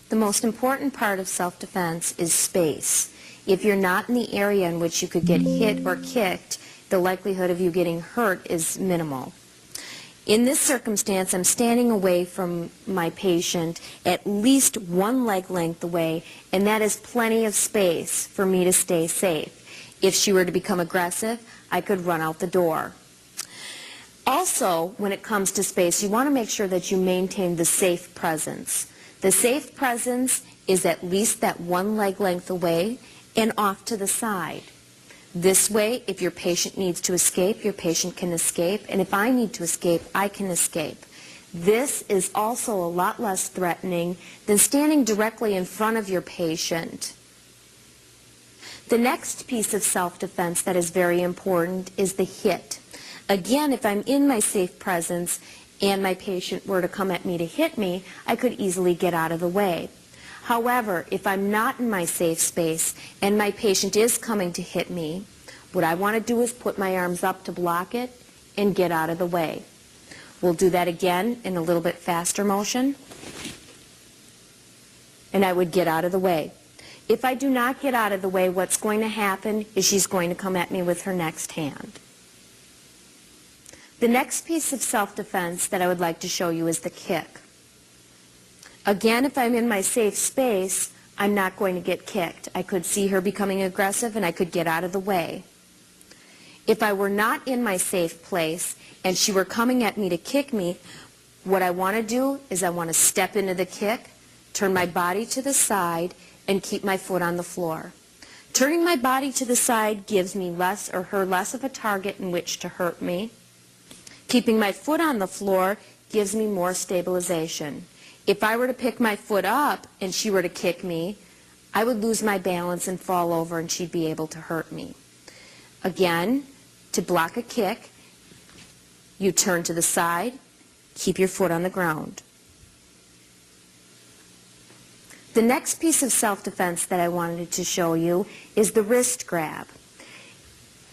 The most important part of self-defense is space. If you're not in the area in which you could get hit or kicked, the likelihood of you getting hurt is minimal. In this circumstance, I'm standing away from my patient at least one leg length away, and that is plenty of space for me to stay safe. If she were to become aggressive, I could run out the door. Also, when it comes to space, you want to make sure that you maintain the safe presence. The safe presence is at least that one leg length away and off to the side. This way, if your patient needs to escape, your patient can escape, and if I need to escape, I can escape. This is also a lot less threatening than standing directly in front of your patient. The next piece of self-defense that is very important is the hit. Again, if I'm in my safe presence and my patient were to come at me to hit me, I could easily get out of the way. However, if I'm not in my safe space and my patient is coming to hit me, what I want to do is put my arms up to block it and get out of the way. We'll do that again in a little bit faster motion. And I would get out of the way. If I do not get out of the way, what's going to happen is she's going to come at me with her next hand. The next piece of self-defense that I would like to show you is the kick. Again, if I'm in my safe space, I'm not going to get kicked. I could see her becoming aggressive and I could get out of the way. If I were not in my safe place and she were coming at me to kick me, what I want to do is I want to step into the kick, turn my body to the side, and keep my foot on the floor. Turning my body to the side gives me less or her less of a target in which to hurt me. Keeping my foot on the floor gives me more stabilization. If I were to pick my foot up and she were to kick me, I would lose my balance and fall over and she'd be able to hurt me. Again, to block a kick, you turn to the side, keep your foot on the ground. The next piece of self-defense that I wanted to show you is the wrist grab.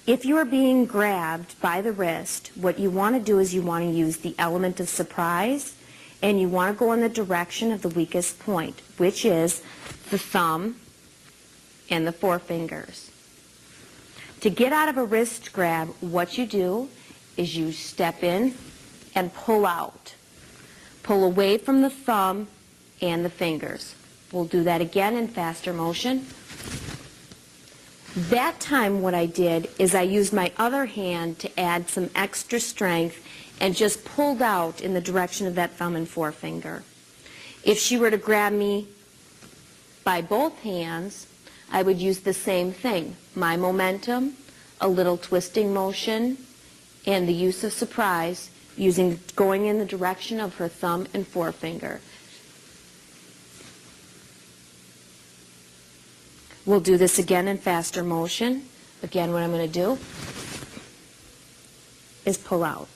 If you are being grabbed by the wrist, what you want to do is you want to use the element of surprise, and you want to go in the direction of the weakest point, which is the thumb and the forefingers. To get out of a wrist grab, what you do is you step in and pull out. Pull away from the thumb and the fingers. We'll do that again in faster motion. That time what I did is I used my other hand to add some extra strength and just pulled out in the direction of that thumb and forefinger. If she were to grab me by both hands, I would use the same thing. My momentum, a little twisting motion, and the use of surprise, going in the direction of her thumb and forefinger. We'll do this again in faster motion. Again, what I'm going to do is pull out.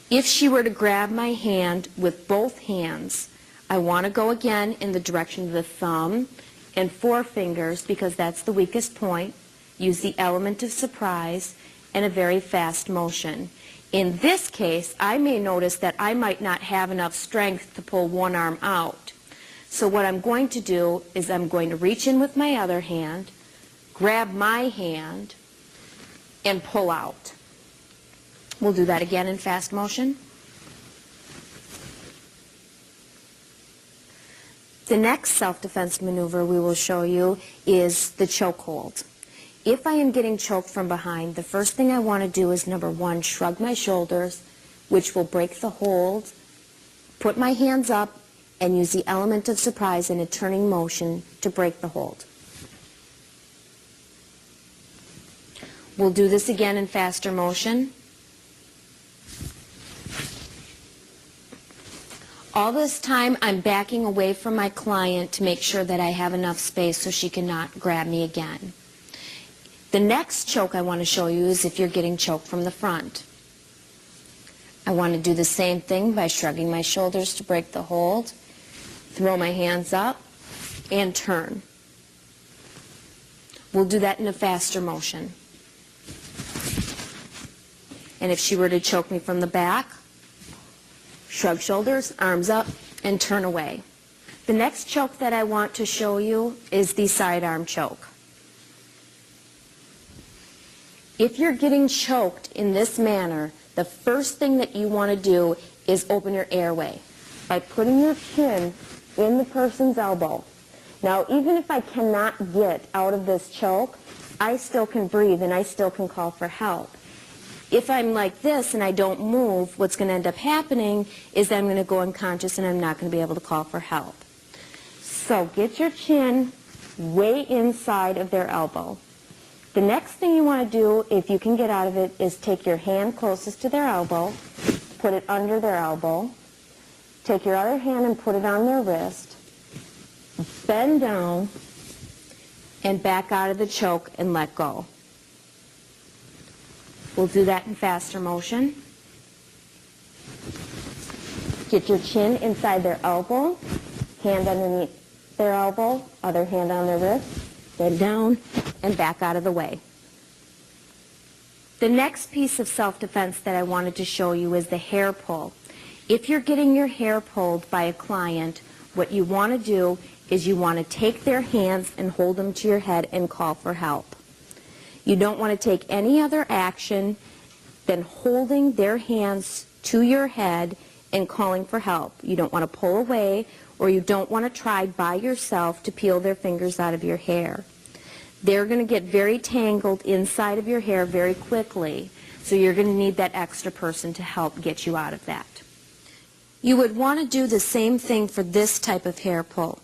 If she were to grab my hand with both hands, I want to go again in the direction of the thumb and forefingers because that's the weakest point. Use the element of surprise and a very fast motion. In this case, I may notice that I might not have enough strength to pull one arm out. So what I'm going to do is I'm going to reach in with my other hand, grab my hand, and pull out. We'll do that again in fast motion. The next self-defense maneuver we will show you is the chokehold. If I am getting choked from behind, the first thing I want to do is, number one, shrug my shoulders, which will break the hold, put my hands up, and use the element of surprise in a turning motion to break the hold. We'll do this again in faster motion. All this time, I'm backing away from my client to make sure that I have enough space so she cannot grab me again. The next choke I want to show you is if you're getting choked from the front. I want to do the same thing by shrugging my shoulders to break the hold, throw my hands up, and turn. We'll do that in a faster motion. And if she were to choke me from the back, shrug shoulders, arms up, and turn away. The next choke that I want to show you is the sidearm choke. If you're getting choked in this manner, the first thing that you want to do is open your airway by putting your chin in the person's elbow. Now, even if I cannot get out of this choke, I still can breathe and I still can call for help. If I'm like this and I don't move, what's going to end up happening is that I'm going to go unconscious and I'm not going to be able to call for help. So get your chin way inside of their elbow. The next thing you want to do, if you can get out of it, is take your hand closest to their elbow, put it under their elbow, take your other hand and put it on their wrist, bend down, and back out of the choke and let go. We'll do that in faster motion. Get your chin inside their elbow, hand underneath their elbow, other hand on their wrist, bend down, and back out of the way. The next piece of self-defense that I wanted to show you is the hair pull. If you're getting your hair pulled by a client, what you want to do is you want to take their hands and hold them to your head and call for help. You don't want to take any other action than holding their hands to your head and calling for help. You don't want to pull away, or you don't want to try by yourself to peel their fingers out of your hair. They're going to get very tangled inside of your hair very quickly, so you're going to need that extra person to help get you out of that. You would want to do the same thing for this type of hair pull.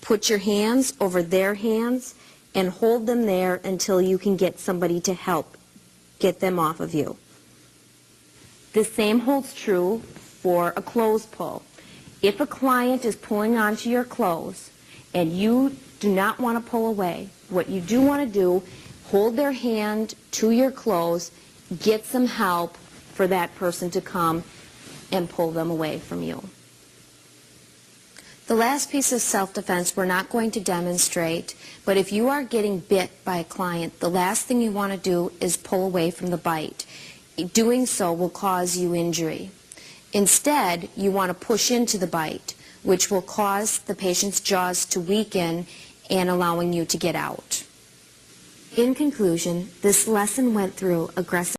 Put your hands over their hands and hold them there until you can get somebody to help get them off of you. The same holds true for a clothes pull. If a client is pulling onto your clothes and you do not want to pull away, what you do want to do, hold their hand to your clothes, get some help for that person to come and pull them away from you. The last piece of self-defense we're not going to demonstrate, but if you are getting bit by a client, the last thing you want to do is pull away from the bite. Doing so will cause you injury. Instead, you want to push into the bite, which will cause the patient's jaws to weaken and allowing you to get out. In conclusion, this lesson went through aggressive